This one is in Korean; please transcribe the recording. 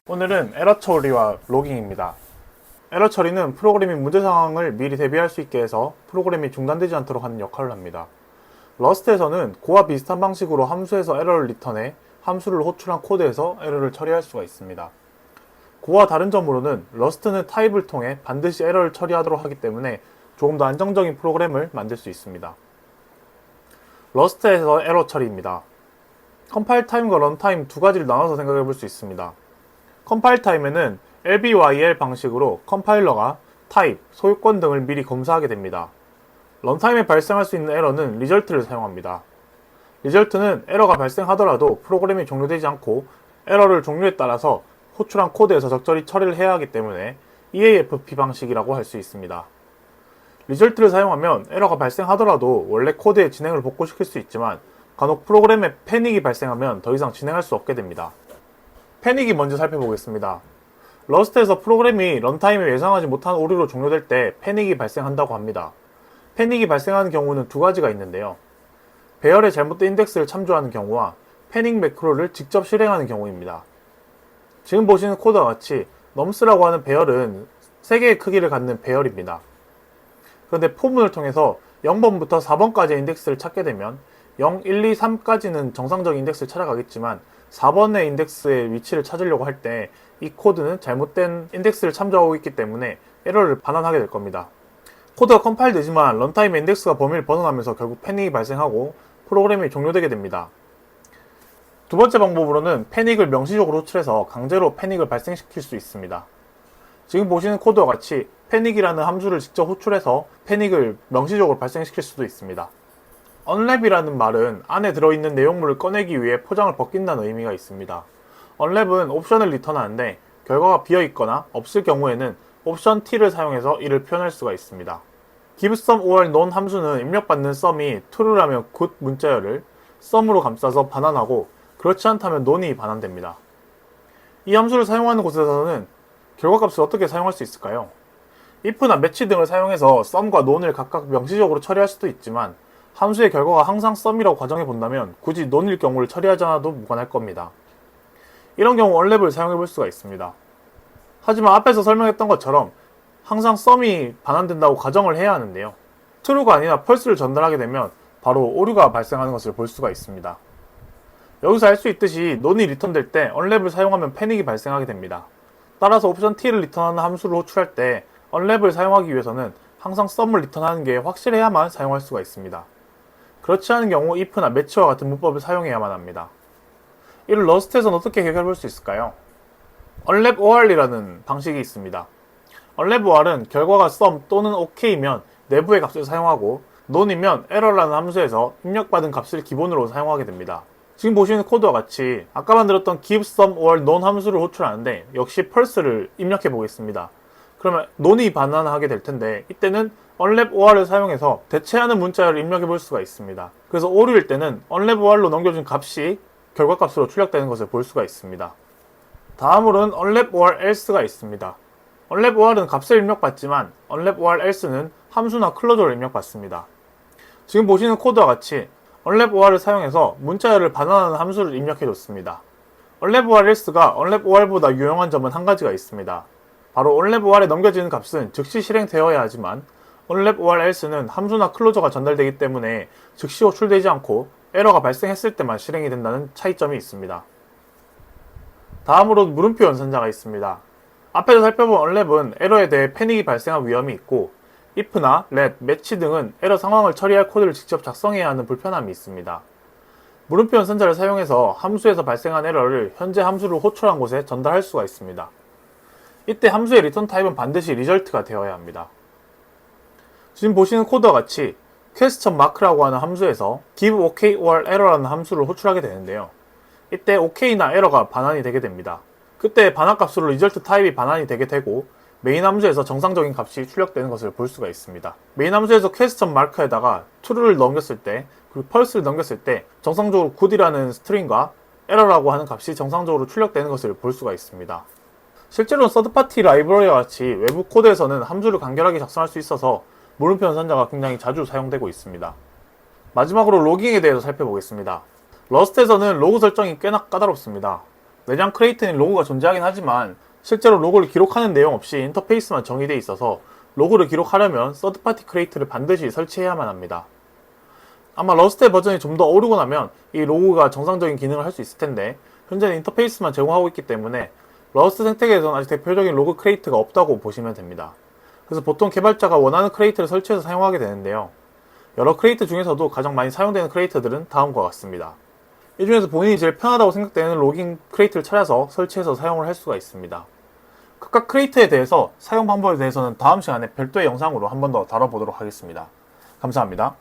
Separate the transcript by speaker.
Speaker 1: 오늘은 에러 처리와 로깅입니다. 에러 처리는 프로그램이 문제 상황을 미리 대비할 수 있게 해서 프로그램이 중단되지 않도록 하는 역할을 합니다. 러스트에서는 고와 비슷한 방식으로 함수에서 에러를 리턴해 함수를 호출한 코드에서 에러를 처리할 수가 있습니다. 고와 다른 점으로는 러스트는 타입을 통해 반드시 에러를 처리하도록 하기 때문에 조금 더 안정적인 프로그램을 만들 수 있습니다. 러스트에서 에러 처리입니다. 컴파일 타임과 런타임 두 가지를 나눠서 생각해 볼 수 있습니다. 컴파일 타임에는 LBYL 방식으로 컴파일러가 타입, 소유권 등을 미리 검사하게 됩니다. 런타임에 발생할 수 있는 에러는 리절트를 사용합니다. 리절트는 에러가 발생하더라도 프로그램이 종료되지 않고 에러를 종류에 따라서 호출한 코드에서 적절히 처리를 해야 하기 때문에 EAFP 방식이라고 할 수 있습니다. 리절트를 사용하면 에러가 발생하더라도 원래 코드의 진행을 복구시킬 수 있지만 간혹 프로그램에 패닉이 발생하면 더 이상 진행할 수 없게 됩니다. 패닉이 먼저 살펴보겠습니다. 러스트에서 프로그램이 런타임에 예상하지 못한 오류로 종료될 때 패닉이 발생한다고 합니다. 패닉이 발생하는 경우는 두 가지가 있는데요. 배열의 잘못된 인덱스를 참조하는 경우와 패닉 매크로를 직접 실행하는 경우입니다. 지금 보시는 코드와 같이 nums라고 하는 배열은 3개의 크기를 갖는 배열입니다. 그런데 포문을 통해서 0번부터 4번까지의 인덱스를 찾게 되면 0, 1, 2, 3까지는 정상적인 인덱스를 찾아가겠지만 4번의 인덱스의 위치를 찾으려고 할 때 이 코드는 잘못된 인덱스를 참조하고 있기 때문에 에러를 반환하게 될 겁니다. 코드가 컴파일 되지만 런타임의 인덱스가 범위를 벗어나면서 결국 패닉이 발생하고 프로그램이 종료되게 됩니다. 두 번째 방법으로는 패닉을 명시적으로 호출해서 강제로 패닉을 발생시킬 수 있습니다. 지금 보시는 코드와 같이 패닉이라는 함수를 직접 호출해서 패닉을 명시적으로 발생시킬 수도 있습니다. unwrap이라는 말은 안에 들어있는 내용물을 꺼내기 위해 포장을 벗긴다는 의미가 있습니다. unwrap은 옵션을 리턴하는데 결과가 비어있거나 없을 경우에는 옵션 t를 사용해서 이를 표현할 수가 있습니다. giveSum or none 함수는 입력받는 sum이 true라면 good 문자열을 sum으로 감싸서 반환하고 그렇지 않다면 none이 반환됩니다. 이 함수를 사용하는 곳에서는 결과값을 어떻게 사용할 수 있을까요? if나 match 등을 사용해서 sum과 none을 각각 명시적으로 처리할 수도 있지만 함수의 결과가 항상 sum이라고 가정해 본다면 굳이 none일 경우를 처리하지 않아도 무관할 겁니다. 이런 경우 unwrap을 사용해 볼 수가 있습니다. 하지만 앞에서 설명했던 것처럼 항상 sum이 반환된다고 가정을 해야 하는데요. true가 아니라 false를 전달하게 되면 바로 오류가 발생하는 것을 볼 수가 있습니다. 여기서 알 수 있듯이 none이 리턴될 때 unwrap을 사용하면 패닉이 발생하게 됩니다. 따라서 옵션 t를 리턴하는 함수를 호출할 때 unwrap을 사용하기 위해서는 항상 sum을 리턴하는 게 확실해야만 사용할 수가 있습니다. 그렇지 않은 경우 if나 match와 같은 문법을 사용해야만 합니다. 이를 러스트에서는 어떻게 해결해 볼 수 있을까요? unwrap or이라는 방식이 있습니다. unwrap or은 결과가 sum 또는 ok면 내부의 값을 사용하고 none이면 error라는 함수에서 입력받은 값을 기본으로 사용하게 됩니다. 지금 보시는 코드와 같이 아까 만들었던 giveSum or none 함수를 호출하는데 역시 false를 입력해 보겠습니다. 그러면 none이 반환하게 될 텐데 이때는 unwrap or를 사용해서 대체하는 문자열을 입력해 볼 수가 있습니다. 그래서 오류일 때는 unwrap or로 넘겨준 값이 결과값으로 출력되는 것을 볼 수가 있습니다. 다음으로는 unwrap or else가 있습니다. unwrap or은 값을 입력받지만 unwrap or else는 함수나 클로저를 입력받습니다. 지금 보시는 코드와 같이 unwrap or를 사용해서 문자열을 반환하는 함수를 입력해줬습니다. unwrap or else가 unwrap or보다 유용한 점은 한 가지가 있습니다. 바로 unwrap or에 넘겨지는 값은 즉시 실행되어야 하지만 unwrap or else는 함수나 클로저가 전달되기 때문에 즉시 호출되지 않고 에러가 발생했을 때만 실행이 된다는 차이점이 있습니다. 다음으로 물음표 연산자가 있습니다. 앞에서 살펴본 unwrap은 에러에 대해 패닉이 발생할 위험이 있고 if나 let, match 등은 에러 상황을 처리할 코드를 직접 작성해야 하는 불편함이 있습니다. 물음표 연산자를 사용해서 함수에서 발생한 에러를 현재 함수를 호출한 곳에 전달할 수가 있습니다. 이때 함수의 리턴 타입은 반드시 result가 되어야 합니다. 지금 보시는 코드와 같이 question mark라고 하는 함수에서 give ok or error라는 함수를 호출하게 되는데요. 이때 ok나 error가 반환이 되게 됩니다. 그때 반환값으로 result 타입이 반환이 되게 되고 메인 함수에서 정상적인 값이 출력되는 것을 볼 수가 있습니다. 메인 함수에서 question mark에다가 true를 넘겼을 때 그리고 false를 넘겼을 때 정상적으로 good이라는 스트링과 error라고 하는 값이 정상적으로 출력되는 것을 볼 수가 있습니다. 실제로는 서드파티 라이브러리와 같이 외부 코드에서는 함수를 간결하게 작성할 수 있어서 물음표 연산자가 굉장히 자주 사용되고 있습니다. 마지막으로 로깅에 대해서 살펴보겠습니다. 러스트에서는 로그 설정이 꽤나 까다롭습니다. 내장 크레이트는 로그가 존재하긴 하지만 실제로 로그를 기록하는 내용 없이 인터페이스만 정의되어 있어서 로그를 기록하려면 서드파티 크레이트를 반드시 설치해야만 합니다. 아마 러스트의 버전이 좀 더 오르고 나면 이 로그가 정상적인 기능을 할 수 있을 텐데 현재는 인터페이스만 제공하고 있기 때문에 러스트 생태계에서는 아직 대표적인 로그 크레이트가 없다고 보시면 됩니다. 그래서 보통 개발자가 원하는 크레이트를 설치해서 사용하게 되는데요. 여러 크레이트 중에서도 가장 많이 사용되는 크레이트들은 다음과 같습니다. 이 중에서 본인이 제일 편하다고 생각되는 로깅 크레이트를 찾아서 설치해서 사용을 할 수가 있습니다. 각각 크레이트에 대해서 사용 방법에 대해서는 다음 시간에 별도의 영상으로 한 번 더 다뤄보도록 하겠습니다. 감사합니다.